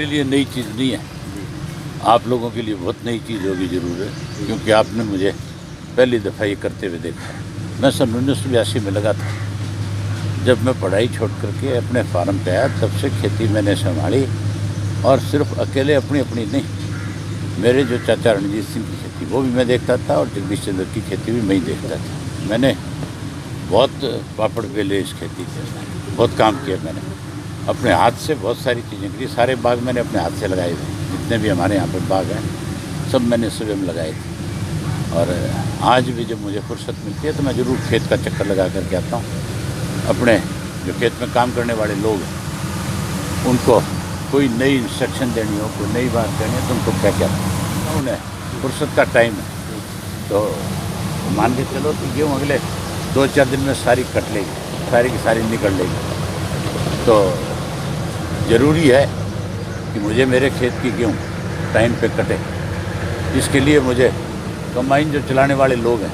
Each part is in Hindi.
मेरे लिए नई चीज़ नहीं है, आप लोगों के लिए बहुत नई चीज़ होगी ज़रूर है, क्योंकि आपने मुझे पहली दफ़ा ये करते हुए देखा। मैं सन 1982 में लगा था, जब मैं पढ़ाई छोड़ करके अपने फार्म पे आया, तब से खेती मैंने संभाली, और सिर्फ अकेले अपनी अपनी नहीं, मेरे जो चाचा रणजीत सिंह की खेती वो भी मैं देखता था, और जगदीश चंद्र की खेती भी मैं ही देखता था। मैंने बहुत पापड़ बेले इस खेती के, बहुत काम किया मैंने, अपने हाथ से बहुत सारी चीज़ें करी। सारे बाग मैंने अपने हाथ से लगाए थे, जितने भी हमारे यहाँ पर बाग हैं सब मैंने स्वयं लगाए थे। और आज भी जब मुझे फुर्सत मिलती है तो मैं ज़रूर खेत का चक्कर लगा करके आता हूँ। अपने जो खेत में काम करने वाले लोग हैं उनको कोई नई इंस्ट्रक्शन देनी हो, कोई नई बात करनी है तो उनको क्या क्या उन्हें फुर्सत का टाइम है तो मान के चलो कि गेहूँ अगले 2-4 दिन में सारी कट लेगी, सारी की सारी निकल लेगी। तो ज़रूरी है कि मुझे मेरे खेत की गेहूँ टाइम पे कटे। इसके लिए मुझे कंबाइन जो चलाने वाले लोग हैं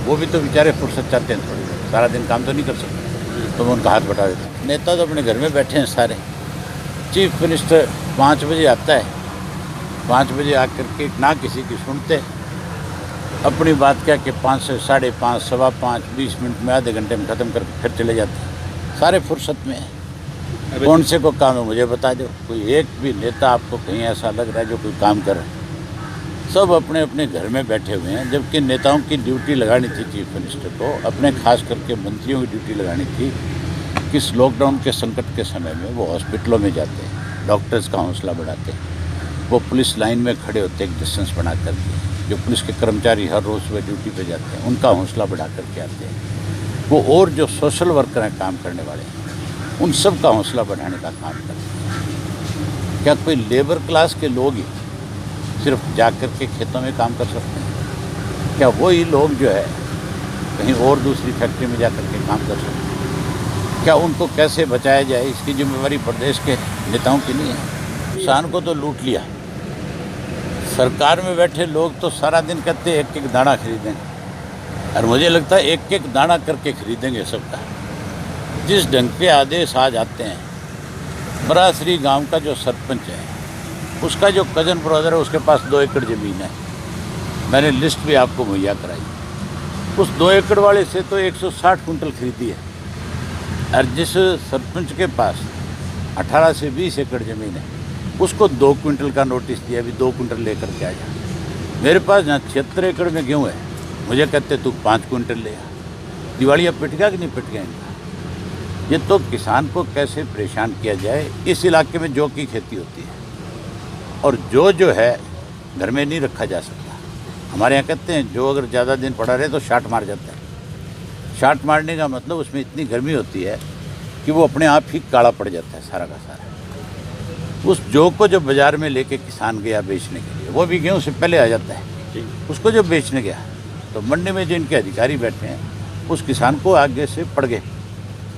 वो भी तो बेचारे फुर्सत चाहते हैं, थोड़ी देर सारा दिन काम तो नहीं कर सकते, तो मैं उनका हाथ बटा देता हूँ। नेता तो अपने घर में बैठे हैं सारे। चीफ मिनिस्टर 5 बजे आता है, 5 बजे आकर के ना किसी की सुनते, अपनी बात क्या कि 5 से 5:30, 5:15, 20 मिनट में, आधे घंटे में ख़त्म करके फिर चले जाते हैं। सारे फुर्सत में हैं। कौन से को काम है मुझे बता दो, कोई एक भी नेता आपको कहीं ऐसा लग रहा है जो कोई काम कर रहा है? सब अपने अपने घर में बैठे हुए हैं, जबकि नेताओं की ड्यूटी लगानी थी चीफ मिनिस्टर को, अपने खास करके मंत्रियों की ड्यूटी लगानी थी कि इस लॉकडाउन के संकट के समय में वो हॉस्पिटलों में जाते हैं, डॉक्टर्स का हौसला बढ़ाते हैं, वो पुलिस लाइन में खड़े होते हैं एक डिस्टेंस बना करके, जो पुलिस के कर्मचारी हर रोज़ सुबह ड्यूटी पे जाते हैं उनका हौसला बढ़ा करके आते हैं वो, और जो सोशल वर्कर हैं काम करने वाले उन सब का हौसला बढ़ाने का काम करते हैं। क्या कोई लेबर क्लास के लोग ही सिर्फ जा कर के खेतों में काम कर सकते हैं? क्या वही लोग जो है कहीं और दूसरी फैक्ट्री में जा कर के काम कर सकते हैं? क्या उनको कैसे बचाया जाए, इसकी जिम्मेवारी प्रदेश के नेताओं की नहीं है? किसान को तो लूट लिया, सरकार में बैठे लोग तो सारा दिन कहते एक एक दाना खरीदेंगे, और मुझे लगता है एक एक दाना करके खरीदेंगे सबका। जिस ढंग के आदेश आ जाते हैं, बरासरी गांव का जो सरपंच है उसका जो कज़न ब्रदर है उसके पास 2 एकड़ ज़मीन है, मैंने लिस्ट भी आपको मुहैया कराई, उस 2 एकड़ वाले से तो 160 कुंटल खरीदी है, और जिस सरपंच के पास 18 से 20 एकड़ ज़मीन है उसको 2 क्विंटल का नोटिस दिया, अभी 2 क्विंटल लेकर के आ जा। मेरे पास जहाँ 76 एकड़ में गेहूँ है, मुझे कहते तू 5 क्विंटल ले आ। दिवाली अब पिट गया कि नहीं पिट गया इनका? ये तो किसान को कैसे परेशान किया जाए। इस इलाके में जौ की खेती होती है, और जो है घर में नहीं रखा जा सकता। हमारे यहाँ कहते हैं जो अगर ज़्यादा दिन पड़ा रहे तो शाट मार जाता है। शाट मारने का मतलब उसमें इतनी गर्मी होती है कि वो अपने आप ही काला पड़ जाता है सारा का सारा। उस जौ को जब बाज़ार में लेके किसान गया बेचने के लिए, वो भी गेहूँ से पहले आ जाता है, उसको जब बेचने गया तो मंडी में जो इनके अधिकारी बैठे हैं उस किसान को आगे से पड़ गए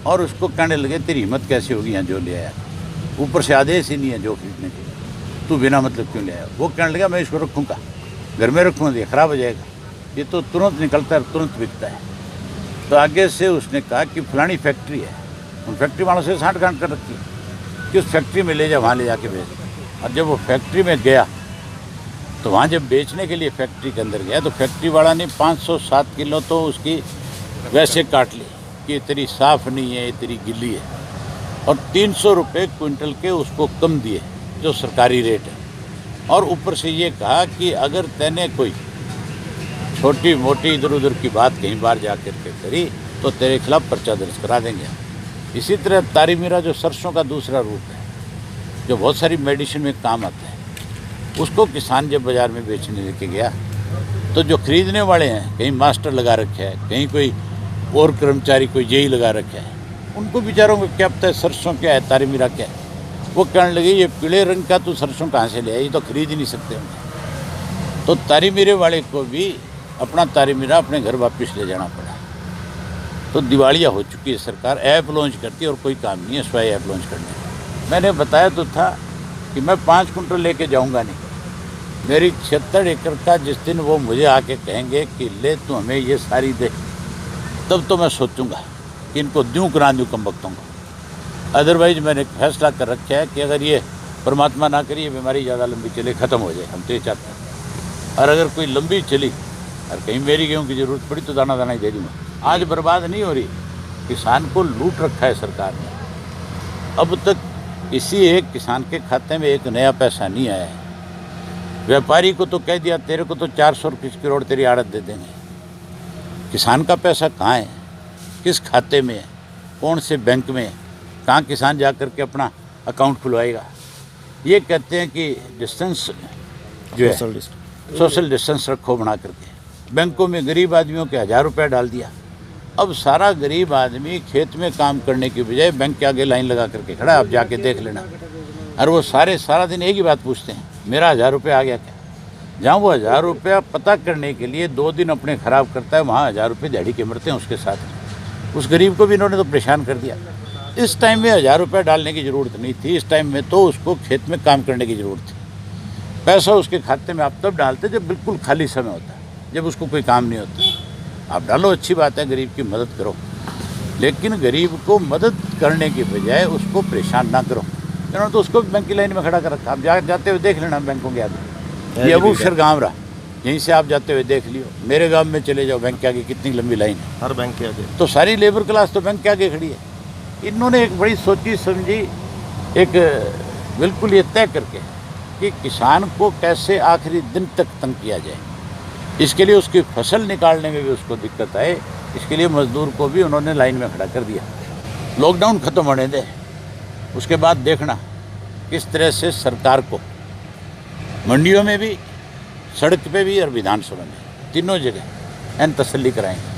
और उसको कहने लगे तेरी हिम्मत कैसे होगी यहाँ जो ले आया, ऊपर से आदेश ही नहीं है जो खरीदने के, तू बिना मतलब क्यों ले आया? वो कहने लगा मैं इसको रखूँगा, घर में रखूँगा, ये ख़राब हो जाएगा, ये तो तुरंत निकलता है तुरंत बिकता है। तो आगे से उसने कहा कि फलानी फैक्ट्री है, उन फैक्ट्री वालों से साठ-गांठ कर रखी है कि उस फैक्ट्री में ले जा, वहाँ ले जाके बेच। और जब वो फैक्ट्री में गया तो वहाँ जब बेचने के लिए फैक्ट्री के अंदर गया तो फैक्ट्री वाला ने 507 किलो तो उसकी वैसे काट ली कि तेरी साफ़ नहीं है, तेरी गिल्ली है, और 300 रुपये क्विंटल के उसको कम दिए जो सरकारी रेट है। और ऊपर से ये कहा कि अगर तैने कोई छोटी मोटी इधर उधर की बात कहीं बाहर जा कर के करी तो तेरे खिलाफ पर्चा दर्ज करा देंगे। इसी तरह तारी मीरा जो सरसों का दूसरा रूप है, जो बहुत सारी मेडिसिन में काम आता है, उसको किसान जब बाज़ार में बेचने लेके गया तो जो खरीदने वाले हैं, कहीं मास्टर लगा रखे है, कहीं कोई और कर्मचारी कोई जेई लगा रखे है, उनको बेचारों को क्या पता है सरसों क्या है, तारी मीरा क्या है। वो कहने लगे ये पीले रंग का तू सरसों कहाँ से ले आया, ये तो खरीद ही नहीं सकते हम। तो तारी मीरे वाले को भी अपना तारी मीरा अपने घर वापस ले जाना पड़ा। तो दिवालिया हो चुकी है सरकार, ऐप लॉन्च करती है और कोई काम नहीं है स्वयं ऐप लॉन्च करने का। मैंने बताया तो था कि मैं 5 कुंटल लेके जाऊंगा नहीं, मेरी 76 एकड़ का जिस दिन वो मुझे आके कहेंगे कि ले तू हमें ये सारी दे, तब तो मैं सोचूंगा कि इनको दूँ करा दूँ कम वक्तों को। अदरवाइज मैंने फैसला कर रखा है कि अगर ये परमात्मा ना करिए बीमारी ज़्यादा लंबी चले, ख़त्म हो जाए, हम तो ये चाहते हैं। और अगर कोई लंबी चली और कहीं मेरी गेहूँ की ज़रूरत पड़ी तो दाना दाना ही दे दूँगा। आज बर्बाद नहीं हो रही, किसान को लूट रखा है सरकार ने। अब तक किसी एक किसान के खाते में एक नया पैसा नहीं आया है। व्यापारी को तो कह दिया तेरे को तो 400 करोड़ तेरी आड़त दे देंगे। किसान का पैसा कहाँ है, किस खाते में है, कौन से बैंक में है, कहाँ किसान जा कर के अपना अकाउंट खुलवाएगा। ये कहते हैं कि डिस्टेंस जो है सोशल डिस्टेंस रखो बना करके। बैंकों में गरीब आदमियों के 1000 रुपया डाल दिया। अब सारा गरीब आदमी खेत में काम करने की बजाय बैंक के आगे लाइन लगा करके खड़ा, आप जाके देख लेना। और वो सारा दिन एक ही बात पूछते हैं, मेरा 1000 रुपया आ गया क्या। जहाँ वो 1000 रुपया पता करने के लिए 2 दिन अपने ख़राब करता है, वहाँ 1000 रुपये दिहाड़ी के मरते हैं उसके साथ। उस गरीब को भी इन्होंने तो परेशान कर दिया। इस टाइम में 1000 रुपया डालने की ज़रूरत नहीं थी, इस टाइम में तो उसको खेत में काम करने की ज़रूरत थी। पैसा उसके खाते में आप तब डालते जब बिल्कुल खाली समय होता है, जब उसको कोई काम नहीं होता। आप डालो, अच्छी बात है, गरीब की मदद करो, लेकिन गरीब को मदद करने की बजाय उसको परेशान ना करो। इन्होंने तो उसको बैंक की लाइन में खड़ा कर रखा। आप जाते हुए देख लेना बैंकों के आगे, ये अबूसर गाँव रहा, यहीं से आप जाते हुए देख लियो। मेरे गांव में चले जाओ, बैंक के आगे कितनी लंबी लाइन है, हर बैंक के आगे। तो सारी लेबर क्लास तो बैंक के आगे खड़ी है। इन्होंने एक बड़ी सोची समझी, एक बिल्कुल ये तय करके कि किसान को कैसे आखिरी दिन तक तंग किया जाए। इसके लिए उसकी फसल निकालने में भी उसको दिक्कत आए, इसके लिए मजदूर को भी उन्होंने लाइन में खड़ा कर दिया। लॉकडाउन ख़त्म होने दे, उसके बाद देखना किस तरह से सरकार को मंडियों में भी, सड़क पे भी और विधानसभा में, तीनों जगह एन तसल्ली कराएंगे।